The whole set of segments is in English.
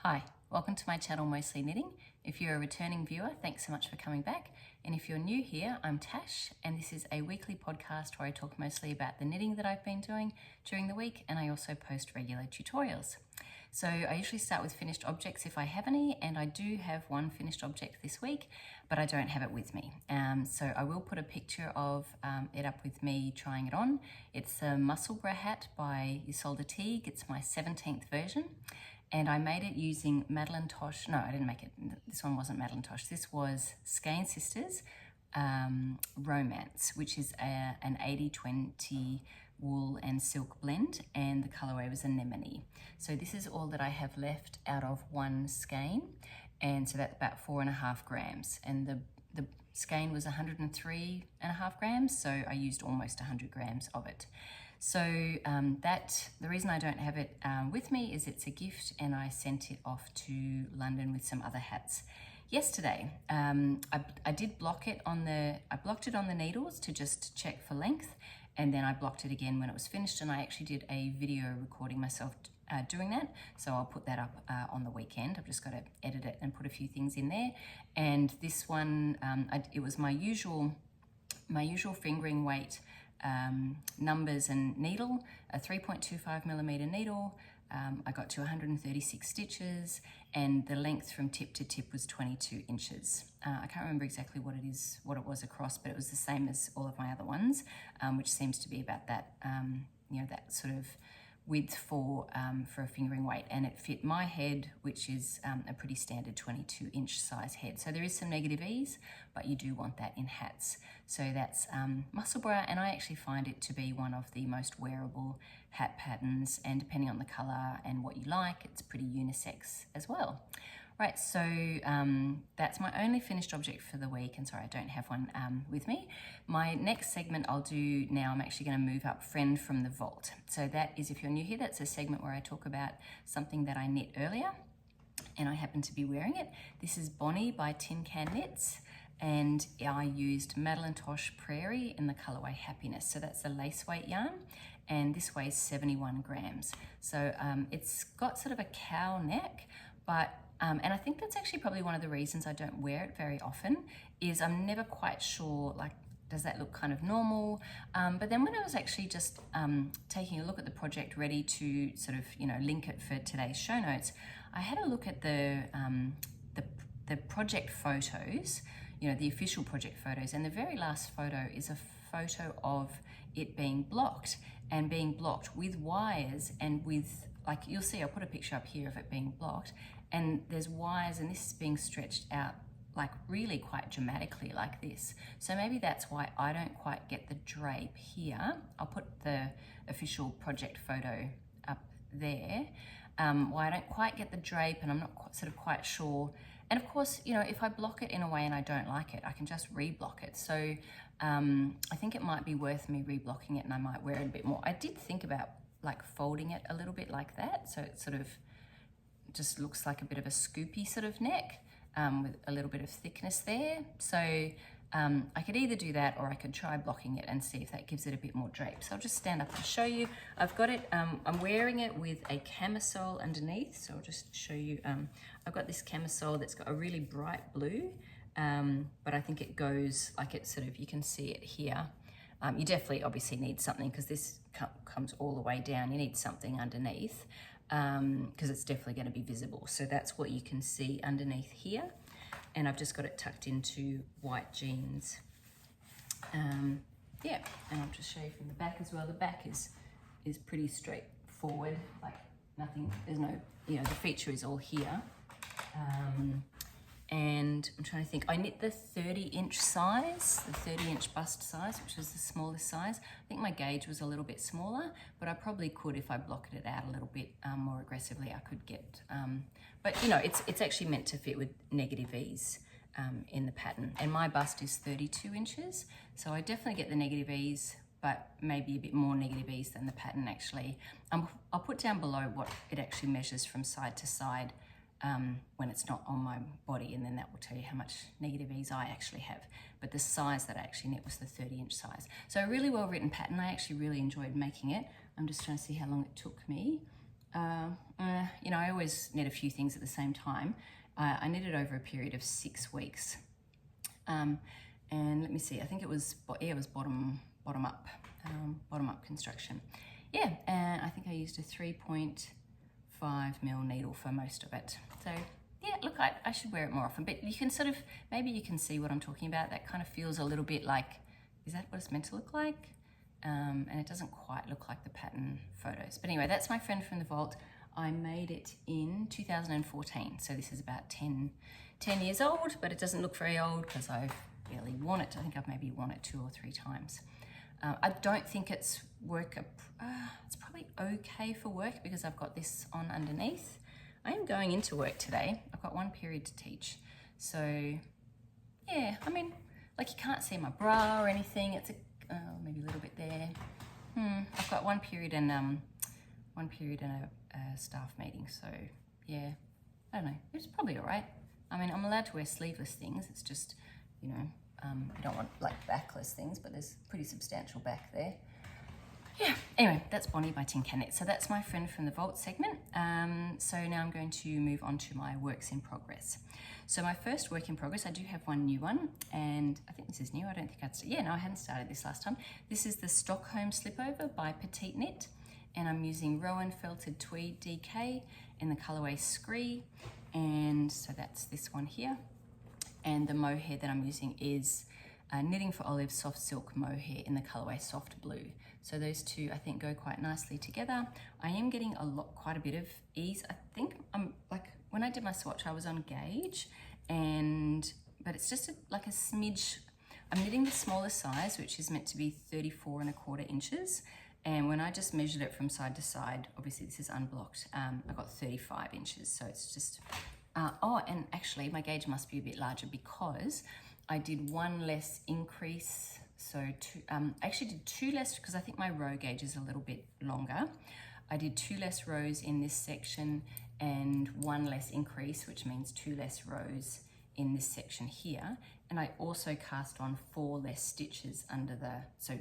Hi, welcome to my channel Mostly Knitting. If you're a returning viewer, thanks so much for coming back. And if you're new here, I'm Tash, and this is a weekly podcast where I talk mostly about the knitting that I've been doing during the week, and I also post regular tutorials. So I usually start with finished objects if I have any, and I do have one finished object this week, but I don't have it with me. So I will put a picture of it up with me trying it on. It's a Musselburgh hat by Ysolda Teague. It's my 17th version. And I made it using Madelinetosh. No, I didn't make it. This one wasn't Madelinetosh. This was Skein Sisters Romance, which is an 80-20 wool and silk blend, and the colorway was Anemone. So this is all that I have left out of one skein, and so that's about 4.5 grams. And the skein was 103.5 grams, so I used almost 100 grams of it. So the reason I don't have it with me is it's a gift, and I sent it off to London with some other hats yesterday. I did block it on I blocked it on the needles to just check for length, and then I blocked it again when it was finished, and I actually did a video recording myself doing that, so I'll put that up on the weekend. I've just got to edit it and put a few things in there. And this one, it was my usual fingering weight numbers and needle, a 3.25mm needle. I got to 136 stitches, and the length from tip to tip was 22 inches. I can't remember exactly what it was across, but it was the same as all of my other ones, which seems to be about that, that sort of width for a fingering weight, and it fit my head, which is a pretty standard 22-inch size head. So there is some negative ease, but you do want that in hats. So that's Musselburgh, and I actually find it to be one of the most wearable hat patterns, and depending on the color and what you like, it's pretty unisex as well. Right, so that's my only finished object for the week, and sorry, I don't have one with me. My next segment I'll do now, I'm actually going to move up Friend from the Vault. So that is, if you're new here, that's a segment where I talk about something that I knit earlier, and I happen to be wearing it. This is Bonny by Tin Can Knits, and I used Madelinetosh Prairie in the colorway Happiness. So that's a lace weight yarn, and this weighs 71 grams. So it's got sort of a cow neck, but and I think that's actually probably one of the reasons I don't wear it very often, is I'm never quite sure, like, does that look kind of normal? But then when I was actually just taking a look at the project, ready to sort of, link it for today's show notes, I had a look at the project photos, the official project photos, and the very last photo is a photo of it being blocked, and being blocked with wires, and with, like, you'll see, I'll put a picture up here of it being blocked, and there's wires, and this is being stretched out like really quite dramatically like this. So maybe that's why I don't quite get the drape here. I'll put the official project photo up there. Why I don't quite get the drape, and I'm not quite sure. And of course, if I block it in a way and I don't like it, I can just re-block it. So I think it might be worth me re-blocking it, and I might wear it a bit more. I did think about like folding it a little bit like that, so it sort of just looks like a bit of a scoopy sort of neck with a little bit of thickness there. So I could either do that, or I could try blocking it and see if that gives it a bit more drape. So I'll just stand up and show you. I've got it, I'm wearing it with a camisole underneath. So I'll just show you. I've got this camisole that's got a really bright blue, but I think it goes like it sort of, you can see it here. You definitely obviously need something, because this comes all the way down. You need something underneath, because it's definitely going to be visible. So that's what you can see underneath here. And I've just got it tucked into white jeans. Yeah, and I'll just show you from the back as well. The back is pretty straightforward, like nothing, there's no, the feature is all here. And I'm trying to think, I knit the 30-inch size, the 30-inch bust size, which is the smallest size. I think my gauge was a little bit smaller, but I probably could, if I blocked it out a little bit more aggressively, I could get, but it's actually meant to fit with negative ease in the pattern. And my bust is 32 inches, so I definitely get the negative ease, but maybe a bit more negative ease than the pattern actually. I'll put down below what it actually measures from side to side when it's not on my body, and then that will tell you how much negative ease I actually have. But the size that I actually knit was the 30-inch size. So a really well written pattern. I actually really enjoyed making it. I'm just trying to see how long it took me. you know, I always knit a few things at the same time. I knitted over a period of 6 weeks. And let me see, I think it was bottom up construction. Yeah, and I think I used a 3.5 mil needle for most of it. So yeah, look, I should wear it more often, but you can sort of, maybe you can see what I'm talking about. That kind of feels a little bit like, is that what it's meant to look like? And it doesn't quite look like the pattern photos. But anyway, that's my friend from the vault. I made it in 2014, so this is about 10 years old, but it doesn't look very old because I've barely worn it. I think I've maybe worn it 2 or 3 times. I don't think it's it's probably okay for work because I've got this on underneath. I am going into work today. I've got 1 period to teach. So yeah, I mean, like you can't see my bra or anything. It's maybe a little bit there. I've got 1 period and a staff meeting. So yeah, I don't know. It's probably all right. I mean, I'm allowed to wear sleeveless things. It's just, you know, you don't want like backless things, but there's pretty substantial back there. Yeah, anyway, that's Bonny by Tin Can Knit. So that's my friend from the vault segment. So now I'm going to move on to my works in progress. So my first work in progress, I do have one new one, and I think this is new. I don't think I hadn't started this last time. This is the Stockholm Slipover by Petite Knit, and I'm using Rowan Felted Tweed DK in the colorway Scree, and so that's this one here. And the mohair that I'm using is Knitting for Olive Soft Silk Mohair in the colorway Soft Blue. So those two I think go quite nicely together. I am getting quite a bit of ease. I think like when I did my swatch, I was on gauge, but it's just like a smidge. I'm knitting the smaller size, which is meant to be 34¼ inches. And when I just measured it from side to side, obviously this is unblocked, I got 35 inches. So it's just, and actually my gauge must be a bit larger because I did 1 less increase. So I actually did 2 less because I think my row gauge is a little bit longer. I did 2 less rows in this section and 1 less increase, which means 2 less rows in this section here. And I also cast on 4 less stitches under so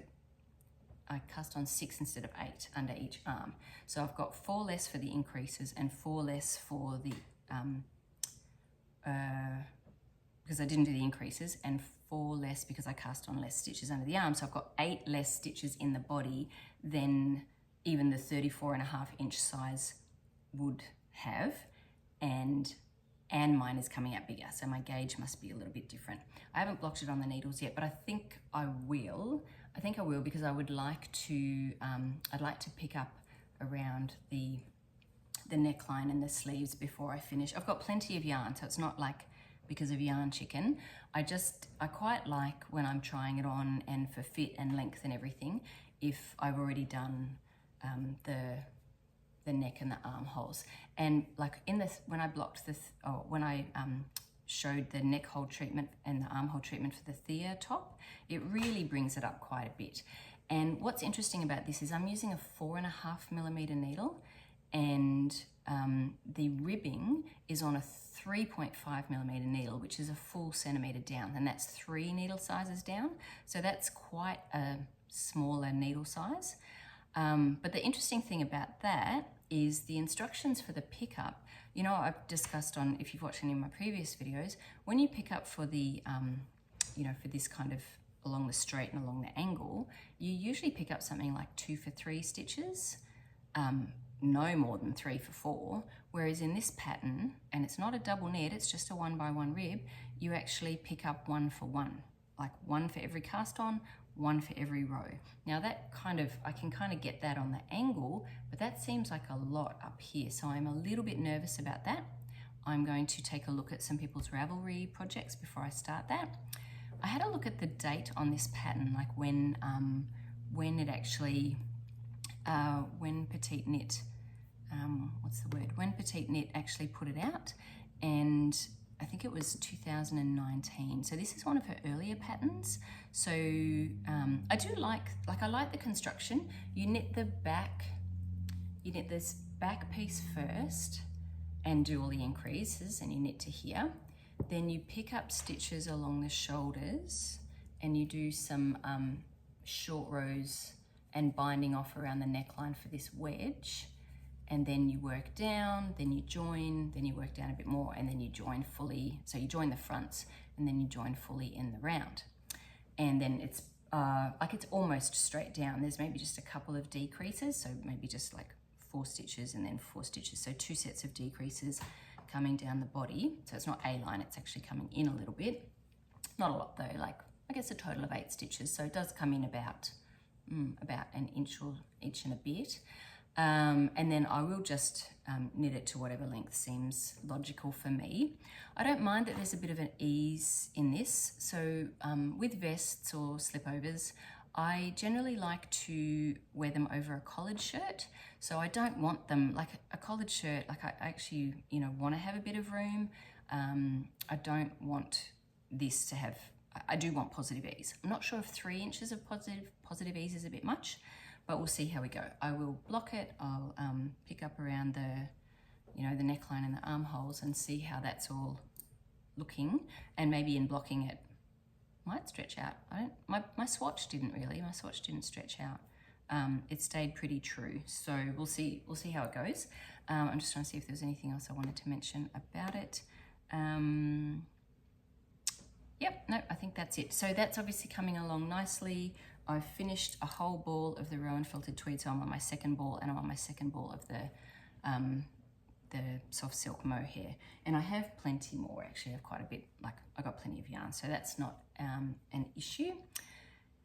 I cast on 6 instead of 8 under each arm. So I've got 4 less for the increases and 4 less for the, because I didn't do the increases, and 4 less because I cast on less stitches under the arm. So I've got 8 less stitches in the body than even the 34½ inch size would have, and mine is coming out bigger, so my gauge must be a little bit different. I haven't blocked it on the needles yet, but I think I will. I think I will because I would like to, I'd like to pick up around the neckline and the sleeves before I finish. I've got plenty of yarn, so it's not like because of yarn chicken. I quite like when I'm trying it on and for fit and length and everything, if I've already done the neck and the armholes. And like when I blocked this, when I showed the neck hole treatment and the armhole treatment for the Thea top, it really brings it up quite a bit. And what's interesting about this is I'm using a 4.5mm needle, and the ribbing is on a 3.5mm needle, which is a full centimetre down, and that's 3 needle sizes down. So that's quite a smaller needle size. But the interesting thing about that is the instructions for the pickup. You know, I've discussed on, if you've watched any of my previous videos, when you pick up for the, you know, for this kind of along the straight and along the angle, you usually pick up something like 2 for 3 stitches, no more than 3 for 4. Whereas in this pattern, and it's not a double knit, it's just a 1x1 rib, you actually pick up 1 for 1, like 1 for every cast on, 1 for every row. Now that I can kind of get that on the angle, but that seems like a lot up here. So I'm a little bit nervous about that. I'm going to take a look at some people's Ravelry projects before I start that. I had a look at the date on this pattern, like when it actually, when Petite Knit, when Petite Knit actually put it out, and I think it was 2019. So this is one of her earlier patterns. So I do like I like the construction. You knit the back, you knit this back piece first and do all the increases, and you knit to here. Then you pick up stitches along the shoulders and you do some short rows and binding off around the neckline for this wedge. and then you work down, then you join, then you work down a bit more, and then you join fully. So you join the fronts and then you join fully in the round. And then it's like it's almost straight down. There's maybe just a couple of decreases, so maybe just like 4 stitches and then 4 stitches. So 2 sets of decreases coming down the body. So it's not A-line, it's actually coming in a little bit. Not a lot though, like I guess a total of 8 stitches. So it does come in about an inch and a bit. And then I will just knit it to whatever length seems logical for me. I don't mind that there's a bit of an ease in this. So with vests or slipovers, I generally like to wear them over a collared shirt. So I don't want them like a collared shirt, like I actually, you know, want to have a bit of room. I don't want this to have, I do want positive ease. I'm not sure if 3 inches of positive ease is a bit much, but we'll see how we go. I will block it. I'll pick up around the, you know, the neckline and the armholes and see how that's all looking. And maybe in blocking it, might stretch out. My swatch didn't really. My swatch didn't stretch out. It stayed pretty true. So we'll see how it goes. I'm just trying to see if there's anything else I wanted to mention about it. Yep, no, I think that's it. So that's obviously coming along nicely. I've finished a whole ball of the Rowan felted tweed, so I'm on my second ball, and I'm on my second ball of the soft silk mohair. And I have plenty more, actually. I have quite a bit, like I got plenty of yarn, so that's not an issue.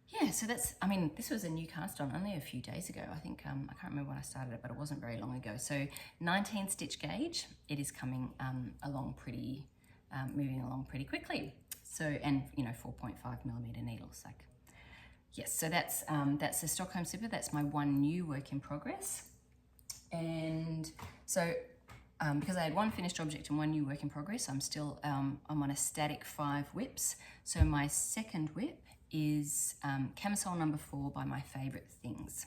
Yeah, so that's, I mean, this was a new cast on only a few days ago. I think, I can't remember when I started it, but it wasn't very long ago. So 19 stitch gauge, it is coming along pretty, moving along pretty quickly. So, and you know, 4.5mm needles, like, yes, so that's the Stockholm Slipover. That's my one new work in progress. And so because I had one finished object and one new work in progress, I'm still, I'm on a static 5 whips. So my second whip is Camisole number 4 by My Favourite Things.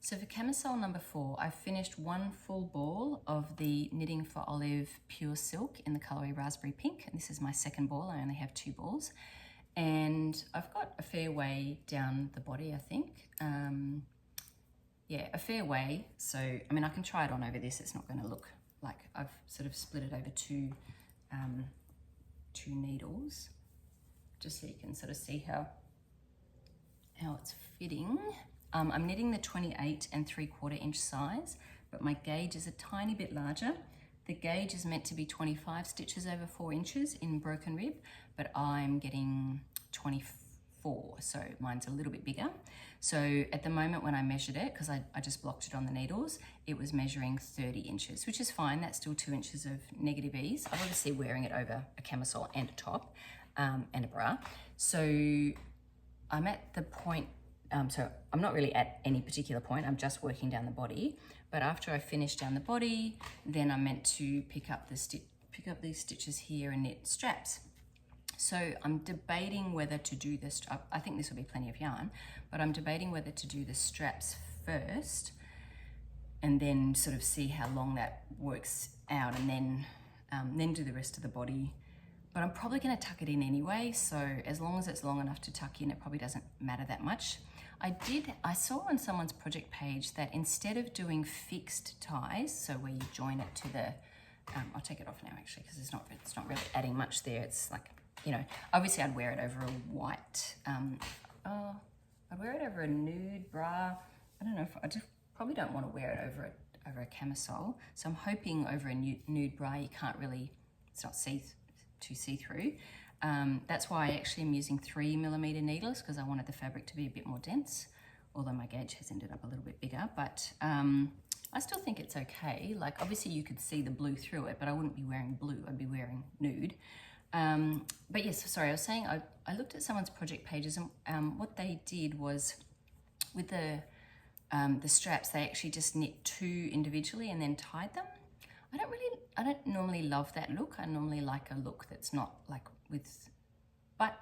So for Camisole number 4, I've finished one full ball of the Knitting for Olive Pure Silk in the colourway Raspberry Pink. And this is my second ball. I only have 2 balls. And I've got a fair way down the body, I think. Yeah, a fair way. So, I mean, I can try it on over this. It's not going to look like I've sort of split it over two needles, just so you can sort of see how it's fitting. I'm knitting the 28 3/4 inch size, but my gauge is a tiny bit larger. The gauge is meant to be 25 stitches over 4 inches in broken rib, but I'm getting 24, so mine's a little bit bigger. So at the moment when I measured it, because I just blocked it on the needles, it was measuring 30 inches, which is fine. That's still 2 inches of negative ease. I'm obviously wearing it over a camisole and a top and a bra. So I'm at the point, so I'm not really at any particular point, I'm just working down the body. But after I finish down the body, then I'm meant to pick up these stitches here and knit straps. So I'm debating whether to do this, I think this will be plenty of yarn, but I'm debating whether to do the straps first and then sort of see how long that works out, and then do the rest of the body. But I'm probably gonna tuck it in anyway, so as long as it's long enough to tuck in, it probably doesn't matter that much. I saw on someone's project page that instead of doing fixed ties, so where you join it to the, I'll take it off now actually, because it's not really adding much there. It's like, you know, obviously I'd wear it over a white, I'd wear it over a nude bra. I don't know, I just probably don't want to wear it over a camisole. So I'm hoping over a nude bra you can't really, it's not too see-through. That's why I actually am using 3mm needles, because I wanted the fabric to be a bit more dense, although my gauge has ended up a little bit bigger, but I still think it's okay. Like obviously you could see the blue through it, but I wouldn't be wearing blue, I'd be wearing nude. But yes, sorry, I was saying I looked at someone's project pages, and what they did was with the straps, they actually just knit 2 individually and then tied them. I don't normally love that look. I normally like a look that's not like with, but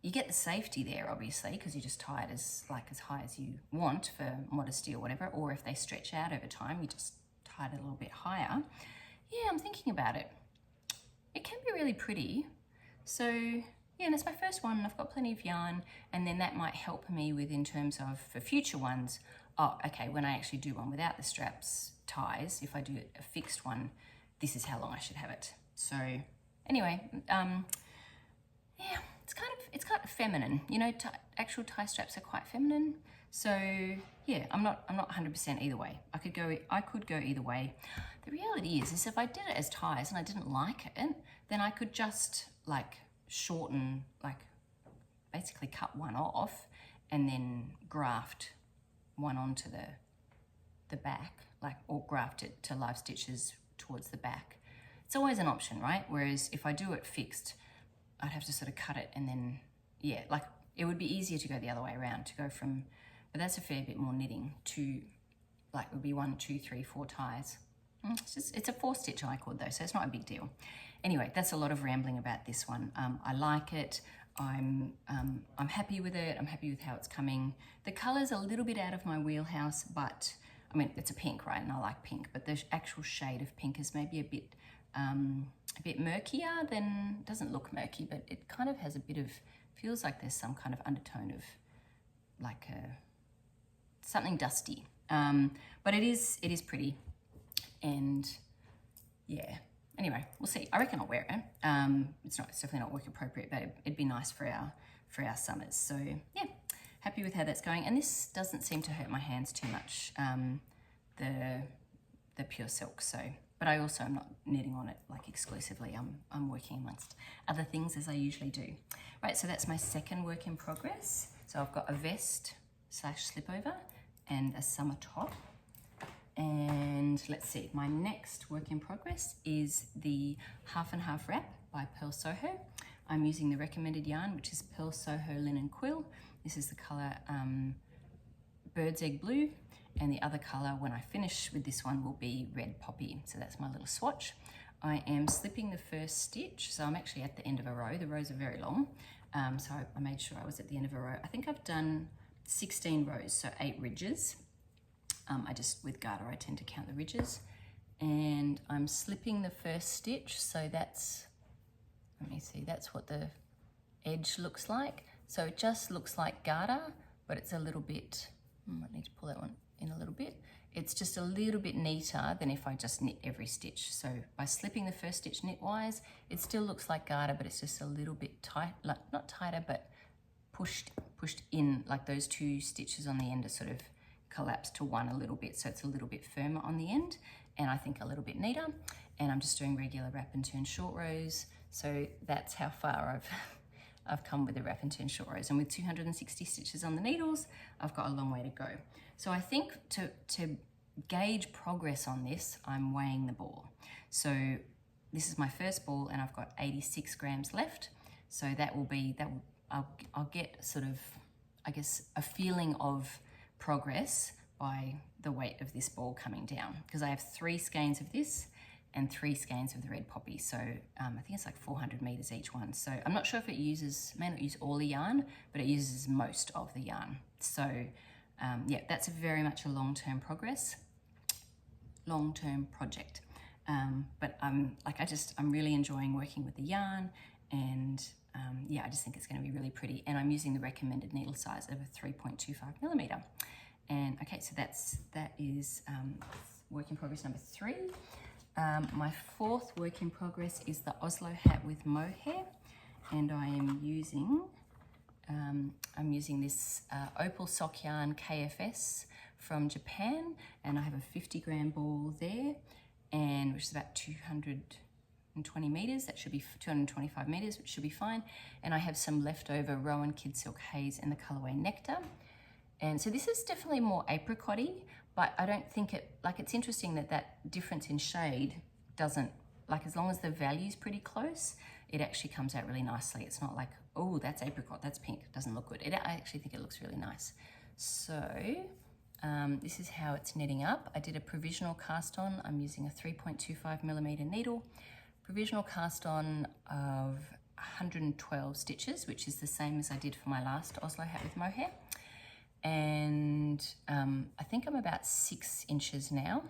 you get the safety there obviously, because you just tie it as high as you want for modesty or whatever, or if they stretch out over time, you just tie it a little bit higher. Yeah, I'm thinking about it. It can be really pretty. So yeah, that's my first one, and I've got plenty of yarn, and then that might help me with, in terms of for future ones, oh, okay, when I actually do one without the straps ties, if I do a fixed one, this is how long I should have it. So anyway, yeah, it's kind of feminine, you know. Actual tie straps are quite feminine. So yeah, I'm not 100% either way. I could go either way. The reality is if I did it as ties and I didn't like it, then I could just like shorten, like basically cut one off and then graft one onto the back, like, or graft it to live stitches towards the back. It's always an option, right? Whereas if I do it fixed, I'd have to sort of cut it and then, yeah, like it would be easier to go the other way around, to go from, but that's a fair bit more knitting, to like it would be 1, 2, 3, 4 ties. It's a 4-stitch I-cord though, so it's not a big deal. Anyway, that's a lot of rambling about this one. I like it. I'm happy with it. I'm happy with how it's coming. The color's a little bit out of my wheelhouse, but I mean, it's a pink, right? And I like pink, but the actual shade of pink is maybe a bit murkier than, doesn't look murky, but it kind of has a bit of, feels like there's some kind of undertone of like something dusty. But it is pretty, and yeah. Anyway, we'll see. I reckon I'll wear it. It's definitely not work appropriate, but it'd be nice for our summers. So yeah, happy with how that's going. And this doesn't seem to hurt my hands too much, the pure silk. So, but I also am not knitting on it like exclusively. I'm working amongst other things, as I usually do. Right, so that's my second work in progress. So I've got a vest / slipover and a summer top. And let's see, my next work in progress is the half and half wrap by Purl Soho. I'm using the recommended yarn, which is Purl Soho Linen Quill. This is the color Bird's Egg Blue, and the other color when I finish with this one will be Red Poppy. So that's my little swatch. I am slipping the first stitch, so I'm actually at the end of a row. The rows are very long, so I made sure I was at the end of a row. I think I've done 16 rows, so 8 ridges. With garter, I tend to count the ridges. And I'm slipping the first stitch, so that's, let me see, that's what the edge looks like. So it just looks like garter, but it's a little bit, I need to pull that one in a little bit. It's just a little bit neater than if I just knit every stitch. So by slipping the first stitch knitwise, it still looks like garter, but it's just a little bit tight, like not tighter, but pushed in, like those 2 stitches on the end are sort of collapsed to one a little bit, so it's a little bit firmer on the end, and I think a little bit neater. And I'm just doing regular wrap and turn short rows, so that's how far I've come with the wrap and turn short rows. And with 260 stitches on the needles, I've got a long way to go. So I think to gauge progress on this, I'm weighing the ball. So this is my first ball, and I've got 86 grams left. So I'll get sort of, I guess, a feeling of progress by the weight of this ball coming down, because I have 3 skeins of this and 3 skeins of the Red Poppy. So I think it's like 400 meters each one. So I'm not sure if it may not use all the yarn, but it uses most of the yarn. So yeah, that's very much a long-term project. But I'm really enjoying working with the yarn, and yeah, I just think it's going to be really pretty. And I'm using the recommended needle size of a 3.25 millimeter. And okay, so that is work in progress number 3. My 4th work in progress is the Oslo Hat with Mohair, and I am using this Opal Sock yarn KFS from Japan, and I have a 50 gram ball there, and which is about 220 meters. That should be 225 meters, which should be fine. And I have some leftover Rowan Kidsilk Haze in the colorway Nectar. And so this is definitely more apricot-y, but I don't think it's interesting that difference in shade doesn't, like, as long as the value's pretty close, it actually comes out really nicely. It's not like, oh, that's apricot, that's pink, it doesn't look good. I actually think it looks really nice. So this is how it's knitting up. I did a provisional cast on. I'm using a 3.25 millimeter needle. Provisional cast on of 112 stitches, which is the same as I did for my last Oslo Hat with Mohair. And I think I'm about 6 inches now,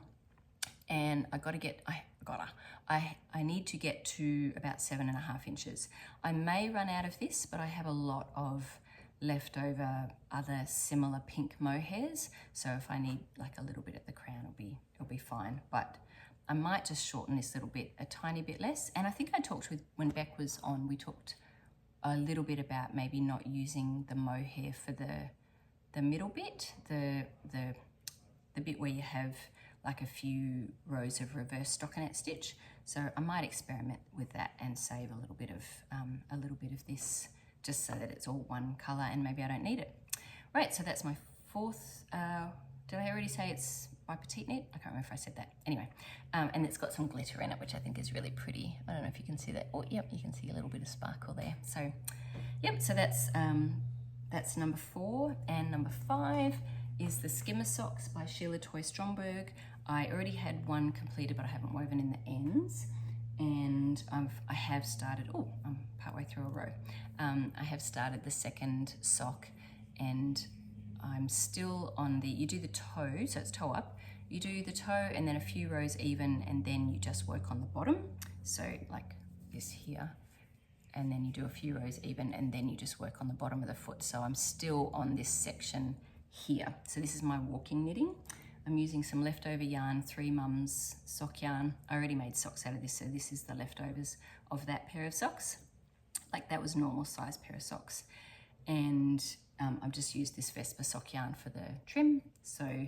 and I need to get to about 7.5 inches. I may run out of this, but I have a lot of leftover other similar pink mohairs. So if I need like a little bit at the crown, it'll be fine. But I might just shorten this little bit, a tiny bit less. And I think I talked when Beck was on, we talked a little bit about maybe not using the mohair for the middle bit, the bit where you have like a few rows of reverse stockinette stitch. So I might experiment with that and save a little bit of this, just so that it's all one color and maybe I don't need it. Right, so that's my fourth, did I already say it's by Petite Knit? I can't remember if I said that. Anyway, and it's got some glitter in it, which I think is really pretty. I don't know if you can see that. Oh, yep, you can see a little bit of sparkle there. So, yep, so that's number 4. And number 5 is the Skimmer socks by Sheila Stromberg. I already had one completed, but I haven't woven in the ends. And I have started, oh, I'm partway through a row. I have started the second sock, and I'm still on you do the toe, so it's toe up. You do the toe and then a few rows even, and then you just work on the bottom. So like this here, and then you do a few rows even, and then you just work on the bottom of the foot. So I'm still on this section here. So this is my walking knitting. I'm using some leftover yarn, 3 Mums sock yarn. I already made socks out of this, so this is the leftovers of that pair of socks. Like that was normal size pair of socks. And I've just used this Vespa sock yarn for the trim. So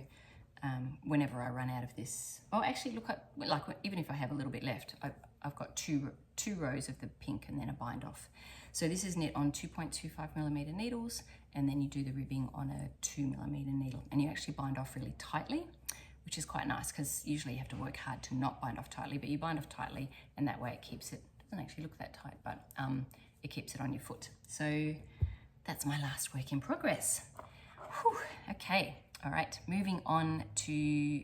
whenever I run out of this, oh, actually look, like even if I have a little bit left, I've got two rows of the pink and then a bind off. So this is knit on 2.25mm needles, and then you do the ribbing on a 2mm needle, and you actually bind off really tightly, which is quite nice because usually you have to work hard to not bind off tightly, but you bind off tightly, and that way it keeps it, doesn't actually look that tight, but it keeps it on your foot. So that's my last work in progress. Whew, okay, all right, moving on to,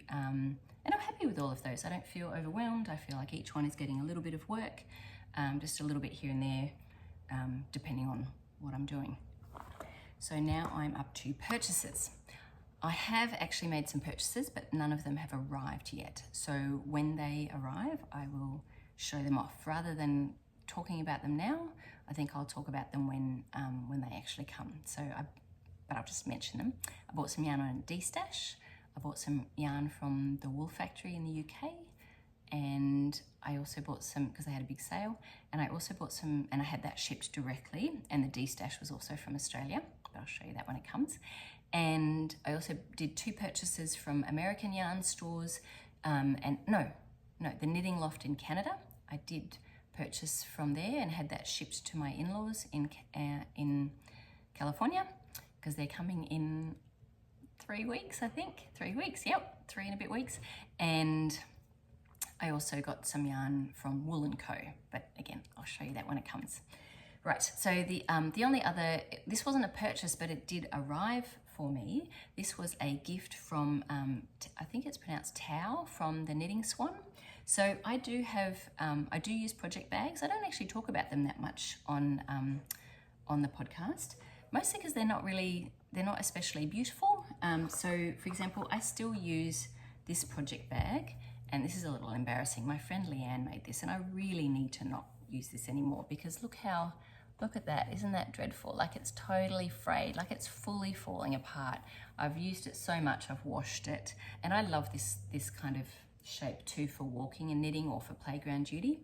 and I'm happy with all of those. I don't feel overwhelmed. I feel like each one is getting a little bit of work, just a little bit here and there, depending on what I'm doing. So now I'm up to purchases. I have actually made some purchases, but none of them have arrived yet. So when they arrive, I will show them off. Rather than talking about them now, I think I'll talk about them when they actually come. But I'll just mention them. I bought some yarn on Destash. I bought some yarn from the Wool Factory in the UK, and I also bought some, because they had a big sale, and I also bought some, and I had that shipped directly, and the Destash was also from Australia, but I'll show you that when it comes. And I also did 2 purchases from American yarn stores, and no, the Knitting Loft in Canada. I did purchase from there and had that shipped to my in-laws in California, because they're coming in 3 weeks, I think. 3 weeks, yep, 3 and a bit weeks. And I also got some yarn from Wool & Co, but again, I'll show you that when it comes. Right, so the only other, this wasn't a purchase, but it did arrive for me. This was a gift from, I think it's pronounced Thao, from the Knitting Swan. So I do have, I do use project bags. I don't actually talk about them that much on the podcast, mostly because they're not especially beautiful. So for example, I still use this project bag, and this is a little embarrassing. My friend Leanne made this, and I really need to not use this anymore, because look at that, isn't that dreadful? Like it's totally frayed, like it's fully falling apart. I've used it so much, I've washed it, and I love this kind of shape too for walking and knitting or for playground duty.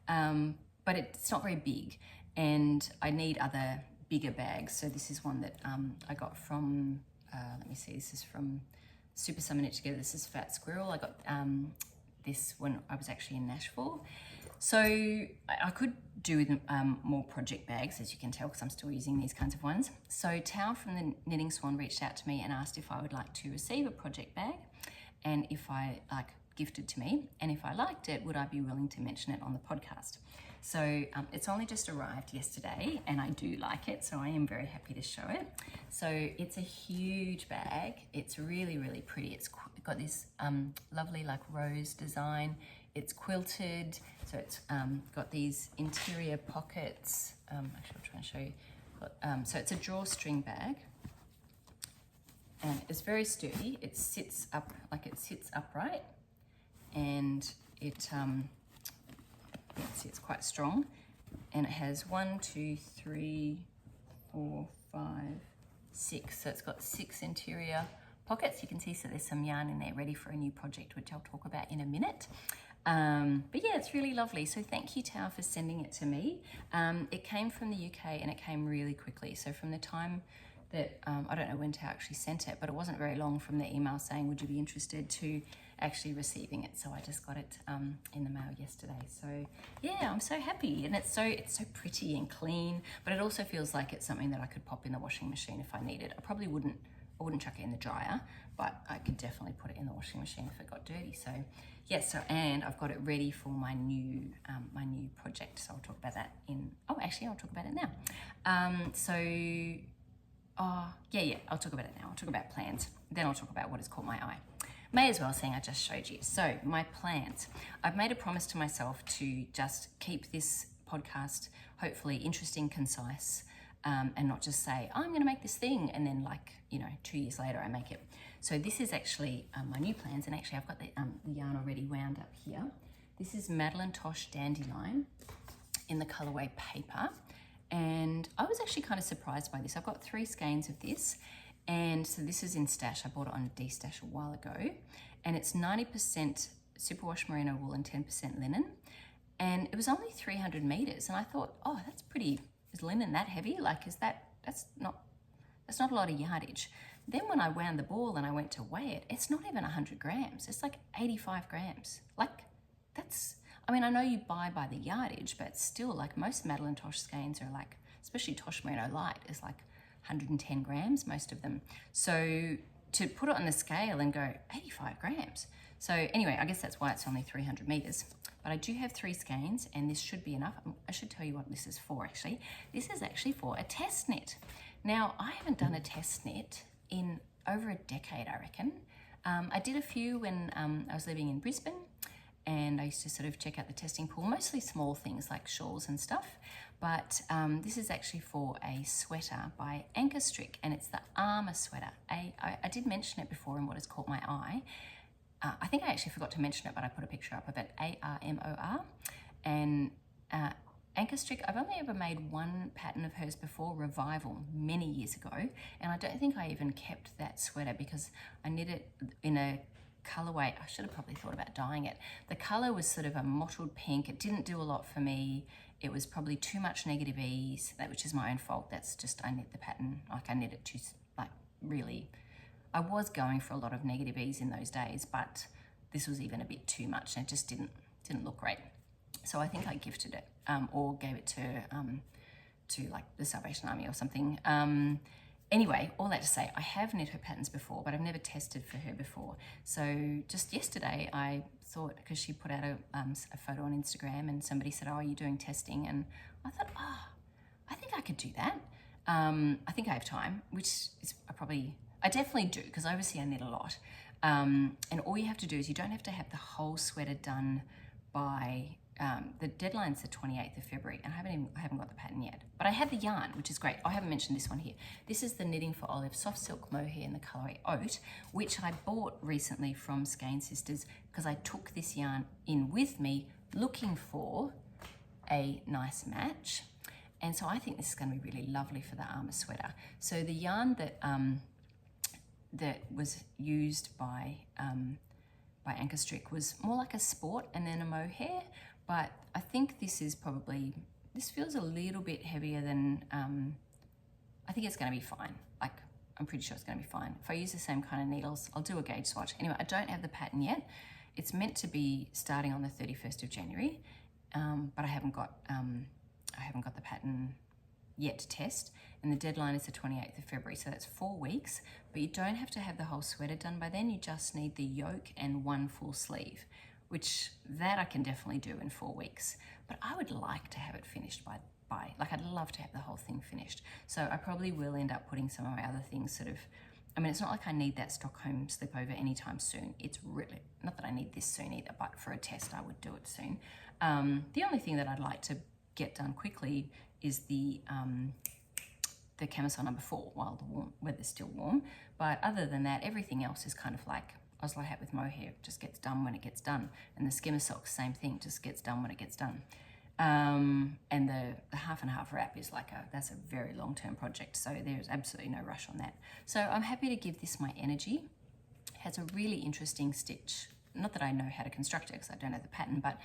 But it's not very big, and I need other bigger bags. So this is one that I got from, let me see, this is from Super Summer Knit Together. This is Fat Squirrel. I got this when I was actually in Nashville. So I could do with more project bags, as you can tell, because I'm still using these kinds of ones. So Thao from the Knitting Swan reached out to me and asked if I would like to receive a project bag, and if I gifted to me, and if I liked it, would I be willing to mention it on the podcast? So it's only just arrived yesterday, and I do like it, so I am very happy to show it. So it's a huge bag. It's really, really pretty. It's got this lovely like rose design. It's quilted, so it's got these interior pockets. Actually, I'll try and show you. So it's a drawstring bag, and it's very sturdy. It sits up, like it sits upright, and it it's quite strong, and it has 1, 2, 3, 4, 5, 6. So it's got 6 interior pockets. You can see, so there's some yarn in there ready for a new project, which I'll talk about in a minute. But yeah, it's really lovely. So thank you, Thao, for sending it to me. It came from the UK and it came really quickly. So from the time that, I don't know when Thao actually sent it, but it wasn't very long from the email saying, would you be interested, to actually receiving it. So I just got it in the mail yesterday. So yeah, I'm so happy. And it's so pretty and clean, but it also feels like it's something that I could pop in the washing machine if I needed. I probably wouldn't chuck it in the dryer, but I could definitely put it in the washing machine if it got dirty. So yeah, and I've got it ready for my new project. So I'll talk about that I'll talk about it now. I'll talk about it now. I'll talk about plans. Then I'll talk about what has caught my eye. May as well, seeing I just showed you. So my plans. I've made a promise to myself to just keep this podcast hopefully interesting, concise, and not just say, I'm going to make this thing, and then 2 years later I make it. So this is actually my new plans, and actually I've got the yarn already wound up here. This is Madelinetosh Dandelion in the colorway Paper, and I was actually kind of surprised by this. I've got 3 skeins of this, and so this is in Stash. I bought it on Destash a while ago, and it's 90% superwash merino wool and 10% linen, and it was only 300 meters, and I thought, oh, that's pretty. Is linen that heavy? That's not a lot of yardage. Then when I wound the ball and I went to weigh it, it's not even 100 grams. It's like 85 grams. I know you buy by the yardage, but still, most Madelinetosh skeins are especially Tosh Merino Light is 110 grams, most of them. So to put it on the scale and go 85 grams. So anyway, I guess that's why it's only 300 meters. But I do have 3 skeins, and this should be enough. I should tell you what this is for, actually. This is actually for a test knit. Now, I haven't done a test knit in over a decade, I reckon. I did a few when I was living in Brisbane, and I used to sort of check out the testing pool, mostly small things like shawls and stuff. But this is actually for a sweater by Ankestrik, and it's the Armor sweater. I did mention it before in what has caught my eye. I think I actually forgot to mention it, but I put a picture up of it, ARMOR. And Ankestrik, I've only ever made one pattern of hers before, Revival, many years ago. And I don't think I even kept that sweater because I knit it in a colorway. I should have probably thought about dyeing it. The color was sort of a mottled pink. It didn't do a lot for me. It was probably too much negative ease, which is my own fault. That's just, I knit the pattern, I knit it too, really. I was going for a lot of negative ease in those days, but this was even a bit too much, and it just didn't look great. So I think I gifted it or gave it to the Salvation Army or something. Anyway, all that to say, I have knit her patterns before, but I've never tested for her before. So just yesterday, I thought, because she put out a photo on Instagram, and somebody said, oh, are you doing testing? And I thought, I think I could do that. I think I have time, which is I definitely do, because obviously I knit a lot. And all you have to do is you don't have to have the whole sweater done by, the deadline's the 28th of February, and I haven't got the pattern yet. But I have the yarn, which is great. I haven't mentioned this one here. This is the Knitting for Olive Soft Silk Mohair in the colorway Oat, which I bought recently from Skein Sisters because I took this yarn in with me looking for a nice match. And so I think this is going to be really lovely for the Armor sweater. So the yarn that was used by Ankestrik was more like a sport and then a mohair, but I think this feels a little bit heavier than, I think it's going to be fine. I'm pretty sure it's going to be fine. If I use the same kind of needles, I'll do a gauge swatch. Anyway, I don't have the pattern yet. It's meant to be starting on the 31st of January, but I haven't got the pattern yet to test, and the deadline is the 28th of February, so that's 4 weeks, but you don't have to have the whole sweater done by then. You just need the yoke and 1 full sleeve, which that I can definitely do in 4 weeks, but I would like to have it finished by I'd love to have the whole thing finished. So I probably will end up putting some of my other things it's not like I need that Stockholm Slipover anytime soon. It's really, not that I need this soon either, but for a test I would do it soon. The only thing that I'd like to get done quickly is the Camisole number 4 while the weather's still warm. But other than that, everything else is kind of like Oslo Hat with Mohair, just gets done when it gets done. And the Skimmer socks, same thing, just gets done when it gets done. And the half and half wrap is like that's a very long-term project, so there's absolutely no rush on that. So I'm happy to give this my energy. It has a really interesting stitch. Not that I know how to construct it because I don't know the pattern, but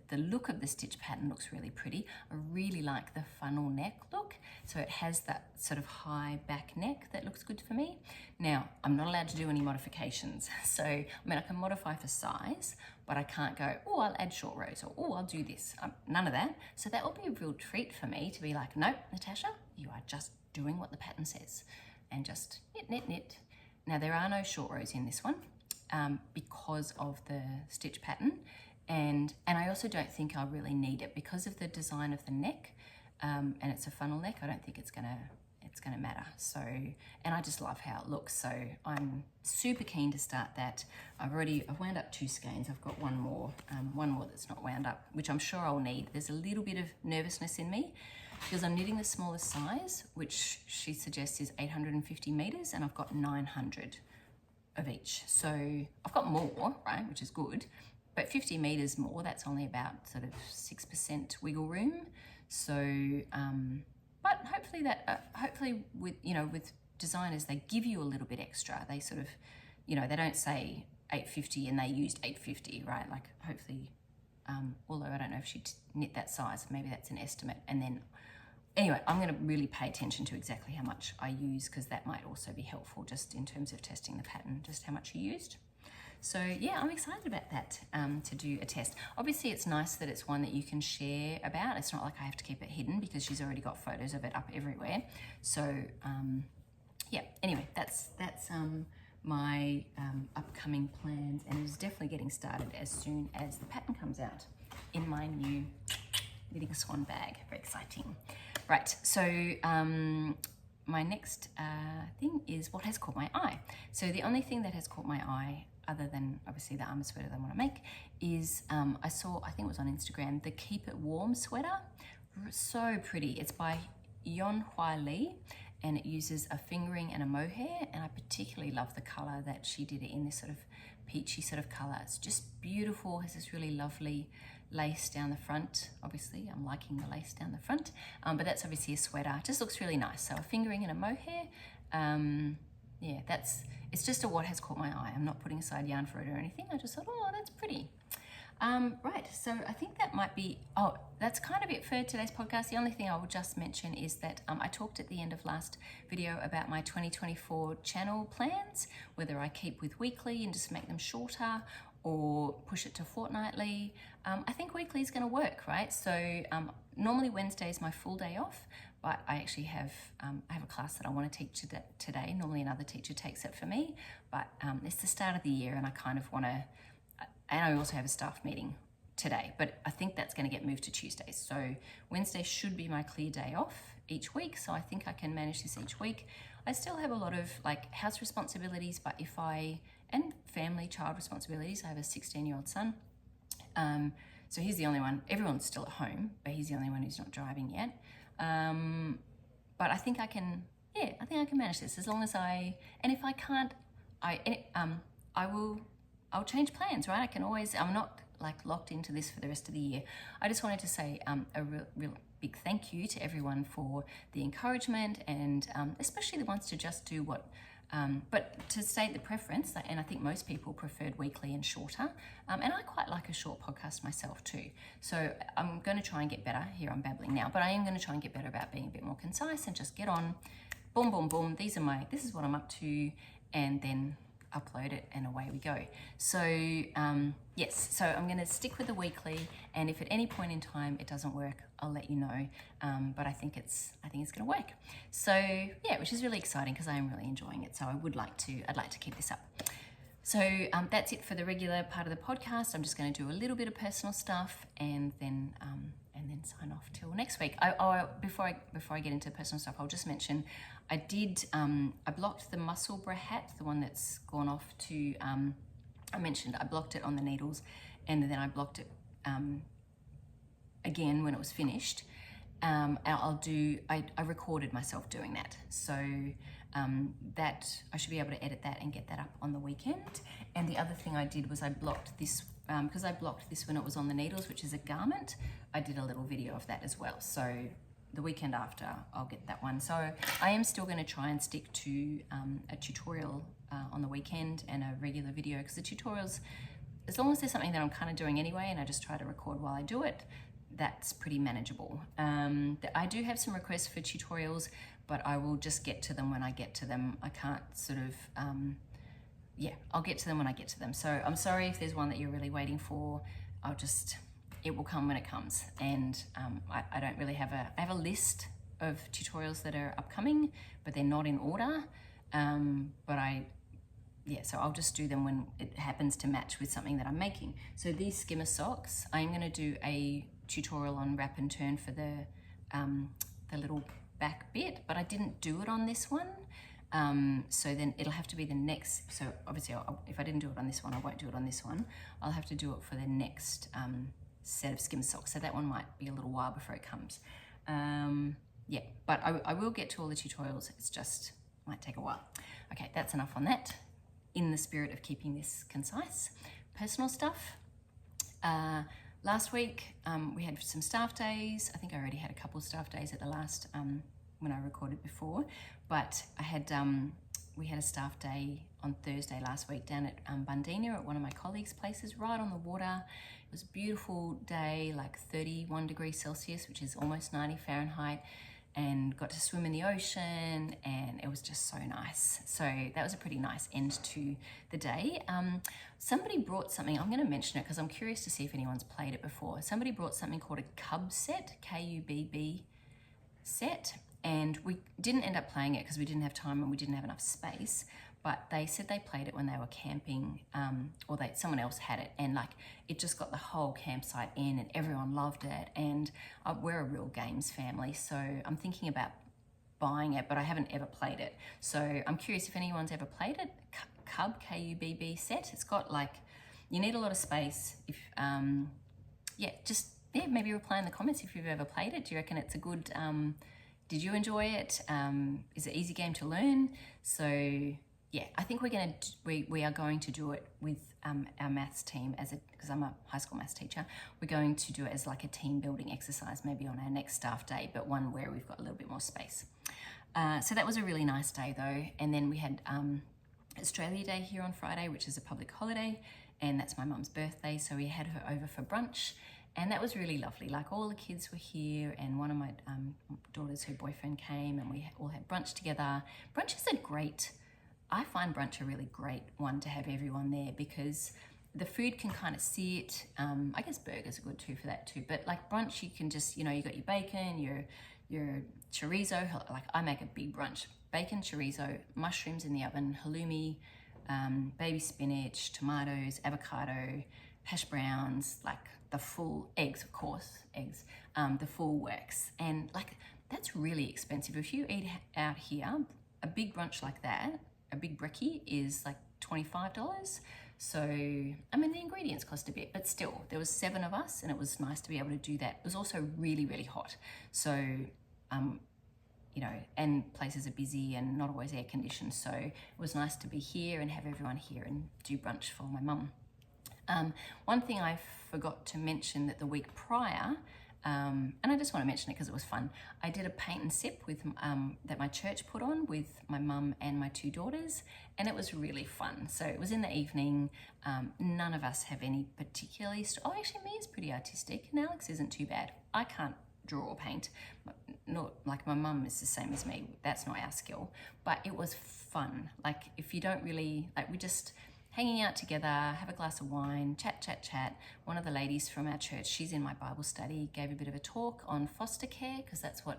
the look of the stitch pattern looks really pretty. I really like the funnel neck look. So it has that sort of high back neck that looks good for me. Now, I'm not allowed to do any modifications. So, I mean, I can modify for size, but I can't go, oh, I'll add short rows, or oh, I'll do this. None of that. So that will be a real treat for me to be like, no, Natasha, you are just doing what the pattern says and just knit, knit, knit. Now, there are no short rows in this one. Because of the stitch pattern, and I also don't think I'll really need it because of the design of the neck, and it's a funnel neck. I don't think it's gonna matter. So, and I just love how it looks. So I'm super keen to start that. I've wound up 2 skeins. I've got one more that's not wound up, which I'm sure I'll need. There's a little bit of nervousness in me because I'm knitting the smallest size, which she suggests is 850 meters, and I've got 900 of each. So I've got more, right, which is good, but 50 meters more, that's only about sort of 6% wiggle room. So, but hopefully with designers, they give you a little bit extra. They sort of, they don't say 850 and they used 850, right? Like hopefully, although I don't know if she knit that size, maybe that's an estimate. And then anyway, I'm going to really pay attention to exactly how much I use because that might also be helpful just in terms of testing the pattern, just how much you used. So yeah, I'm excited about that, to do a test. Obviously, it's nice that it's one that you can share about. It's not like I have to keep it hidden because she's already got photos of it up everywhere. So yeah, anyway, that's my upcoming plans, and it is definitely getting started as soon as the pattern comes out in my new Knitting Swan bag. Very exciting. Right, so my next thing is what has caught my eye. So the only thing that has caught my eye, other than obviously the armor sweater that I want to make, is I think it was on Instagram, the Keep It Warm sweater. So pretty. It's by Yon Hua Lee, and it uses a fingering and a mohair, and I particularly love the color that she did it in, this sort of peachy sort of color. It's just beautiful. It has this really lovely lace down the front. Obviously, I'm liking the lace down the front, but that's obviously a sweater. It just looks really nice. So a fingering and a mohair. Yeah, it's just what has caught my eye. I'm not putting aside yarn for it or anything. I just thought, oh, that's pretty. Right, so I think that might be, that's kind of it for today's podcast. The only thing I will just mention is that I talked at the end of last video about my 2024 channel plans, whether I keep with weekly and just make them shorter or push it to fortnightly. I think weekly is going to work, right? So normally Wednesday is my full day off, but I actually have I have a class that I want to teach today. Normally another teacher takes it for me, but it's the start of the year and I kind of want to, and I also have a staff meeting today, but I think that's going to get moved to Tuesdays. So Wednesday should be my clear day off each week, so I think I can manage this each week. I still have a lot of like house responsibilities, but and family child responsibilities. I have a 16-year-old son. So he's the only one, everyone's still at home, but he's the only one who's not driving yet. But I think I can manage this as long as and if I can't, I'll change plans, right? I'm not like locked into this for the rest of the year. I just wanted to say a real big thank you to everyone for the encouragement and especially the ones to just do what, but to state the preference, and I think most people preferred weekly and shorter, and I quite like a short podcast myself too. So I'm going to try and get better. Here I'm babbling now, but I am going to try and get better about being a bit more concise and just get on, boom, boom, boom. This is what I'm up to, and then upload it and away we go. So yes, so I'm going to stick with the weekly, and if at any point in time it doesn't work, I'll let you know. But I think it's going to work. So yeah, which is really exciting because I am really enjoying it. So I'd like to keep this up. So that's it for the regular part of the podcast. I'm just going to do a little bit of personal stuff and then sign off till next week. Before I get into personal stuff, I'll just mention I blocked the Musselburgh hat, the one that's gone off to, I mentioned I blocked it on the needles, and then I blocked it again when it was finished. I recorded myself doing that, so that I should be able to edit that and get that up on the weekend. And the other thing I did was I blocked this because I blocked this when it was on the needles, which is a garment, I did a little video of that as well. So the weekend after, I'll get that one. So I am still going to try and stick to a tutorial on the weekend and a regular video, because the tutorials, as long as there's something that I'm kind of doing anyway and I just try to record while I do it, that's pretty manageable. I do have some requests for tutorials, but I will just get to them when I get to them. I can't sort of, yeah, I'll get to them when I get to them. So I'm sorry if there's one that you're really waiting for. It will come when it comes. And I don't really have I have a list of tutorials that are upcoming, but they're not in order. So I'll just do them when it happens to match with something that I'm making. So these skimmer socks, I'm gonna do a tutorial on wrap and turn for the little back bit, but I didn't do it on this one. So then it'll have to be the next, so obviously if I didn't do it on this one, I won't do it on this one. I'll have to do it for the next set of skimmer socks. So that one might be a little while before it comes. Yeah, but I will get to all the tutorials. It's just, might take a while. Okay, that's enough on that. In the spirit of keeping this concise. Personal stuff. Last week, we had some staff days. I think I already had a couple of staff days at the last, when I recorded before, but we had a staff day on Thursday last week down at Bonny at one of my colleagues' places, right on the water. It was a beautiful day, like 31 degrees Celsius, which is almost 90 Fahrenheit, and got to swim in the ocean, and it was just so nice. So that was a pretty nice end to the day. Somebody brought something, I'm gonna mention it because I'm curious to see if anyone's played it before. Somebody brought something called a cub set, K-U-B-B set, and we didn't end up playing it because we didn't have time and we didn't have enough space, but they said they played it when they were camping, or someone else had it, and like it just got the whole campsite in and everyone loved it. And we're a real games family, so I'm thinking about buying it, but I haven't ever played it. So I'm curious if anyone's ever played it. Cub, K-U-B-B set. It's got like, you need a lot of space. If maybe reply in the comments if you've ever played it. Do you reckon it's a good, did you enjoy it? Is it an easy game to learn? So yeah, I think we are going to do it with our maths team because I'm a high school maths teacher. We're going to do it as like a team building exercise, maybe on our next staff day, but one where we've got a little bit more space. So that was a really nice day though. And then we had Australia Day here on Friday, which is a public holiday, and that's my mum's birthday. So we had her over for brunch, and that was really lovely. Like all the kids were here, and one of my daughters, her boyfriend came, and we all had brunch together. Brunch is I find brunch a really great one to have everyone there, because the food can kind of sit. I guess burgers are good too for that too, but like brunch, you can just, you got your bacon, your chorizo, like I make a big brunch, bacon, chorizo, mushrooms in the oven, halloumi, baby spinach, tomatoes, avocado, hash browns, like the full eggs, of course, the full works. And like, that's really expensive. If you eat out here, a big brunch like that, a big brekkie is like $25. So, I mean, the ingredients cost a bit, but still, there was 7 of us, and it was nice to be able to do that. It was also really, really hot. So, and places are busy and not always air conditioned. So it was nice to be here and have everyone here and do brunch for my mum. One thing I forgot to mention that the week prior, and I just want to mention it because it was fun, I did a paint and sip with that my church put on with my mum and my 2 daughters, and it was really fun. So it was in the evening. None of us have any particularly, actually Mia's pretty artistic, and Alex isn't too bad. I can't draw or paint, not like my mum is the same as me. That's not our skill, but it was fun. Like if you don't really, like we just hanging out together, have a glass of wine, chat. One of the ladies from our church, she's in my Bible study, gave a bit of a talk on foster care, because that's what,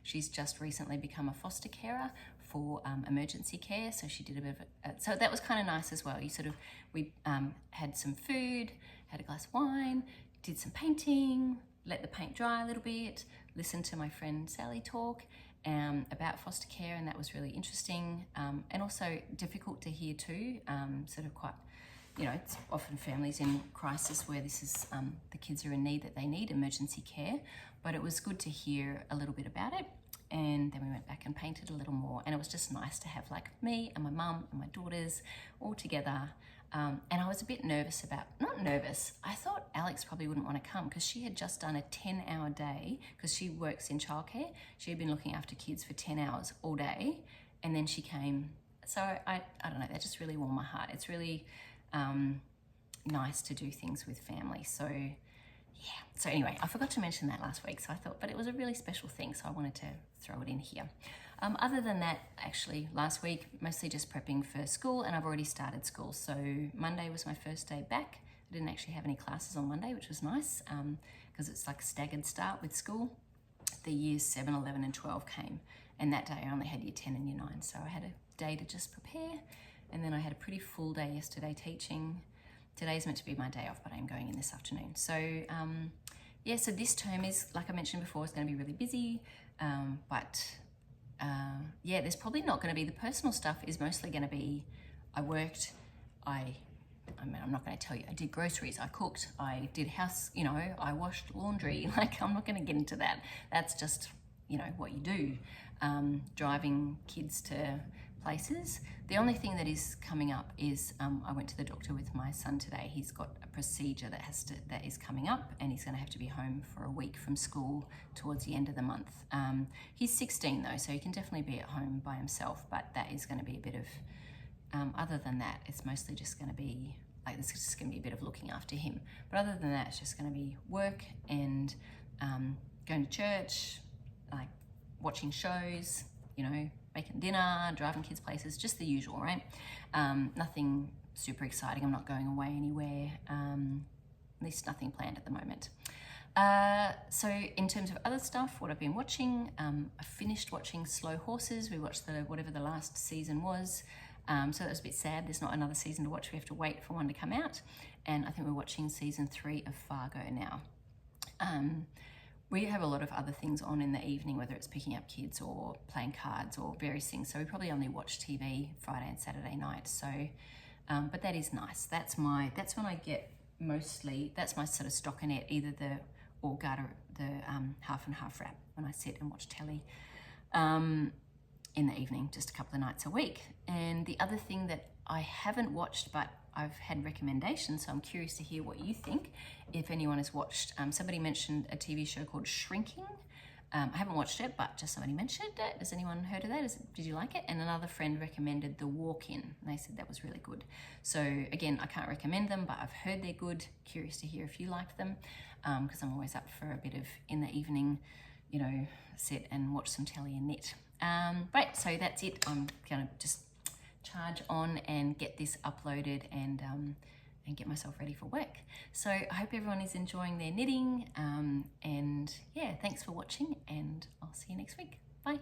she's just recently become a foster carer for emergency care. So she did a bit of so that was kind of nice as well. We had some food, had a glass of wine, did some painting, let the paint dry a little bit, listened to my friend Sally talk about foster care, and that was really interesting, and also difficult to hear too, sort of quite, it's often families in crisis where this is, the kids are in need, that they need emergency care, but it was good to hear a little bit about it. And then we went back and painted a little more, and it was just nice to have like me and my mum and my daughters all together. And I was a bit nervous about, not nervous, I thought Alex probably wouldn't want to come because she had just done a 10-hour day because she works in childcare. She had been looking after kids for 10 hours all day, and then she came. So I don't know, that just really warmed my heart. It's really nice to do things with family. So yeah, so anyway, I forgot to mention that last week, so I thought, but it was a really special thing, so I wanted to throw it in here. Other than that, actually, last week, mostly just prepping for school, and I've already started school. So Monday was my first day back. I didn't actually have any classes on Monday, which was nice, because it's like a staggered start with school. The years 7, 11, and 12 came, and that day I only had year 10 and year 9, so I had a day to just prepare, and then I had a pretty full day yesterday teaching. Today's meant to be my day off, but I'm going in this afternoon. So yeah, so this term is, like I mentioned before, it's going to be really busy, yeah, there's probably not going to be, the personal stuff is mostly going to be, I worked, I mean, I'm not going to tell you, I did groceries, I cooked, I did house, you know, I washed laundry, like I'm not going to get into that. That's just, you know, what you do. Driving kids to places. The only thing that is coming up is I went to the doctor with my son today. He's got a procedure that is coming up, and he's going to have to be home for a week from school towards the end of the month. He's 16 though, so he can definitely be at home by himself, but that is going to be a bit of, other than that, it's mostly just going to be, like, this is just going to be a bit of looking after him. But other than that, it's just going to be work and going to church, like watching shows, you know, making dinner, driving kids places, just the usual, right? Nothing super exciting. I'm not going away anywhere, at least nothing planned at the moment. So in terms of other stuff, what I've been watching, I finished watching Slow Horses. We watched whatever the last season was. So that was a bit sad. There's not another season to watch. We have to wait for one to come out. And I think we're watching season 3 of Fargo now. We have a lot of other things on in the evening, whether it's picking up kids or playing cards or various things. So we probably only watch TV Friday and Saturday night. So, but that is nice. That's when I get mostly, that's my sort of stockinette, either or Garter, the half and half wrap, when I sit and watch telly in the evening, just a couple of nights a week. And the other thing that I haven't watched, but I've had recommendations, so I'm curious to hear what you think. If anyone has watched, somebody mentioned a TV show called Shrinking. I haven't watched it, but just somebody mentioned it. Has anyone heard of that? Did you like it? And another friend recommended The Walk-In, and they said that was really good. So again, I can't recommend them, but I've heard they're good. Curious to hear if you liked them, because I'm always up for a bit of, in the evening, you know, sit and watch some telly and knit. Right, so that's it. I'm gonna just charge on and get this uploaded and get myself ready for work. So I hope everyone is enjoying their knitting, and yeah, thanks for watching, and I'll see you next week. Bye.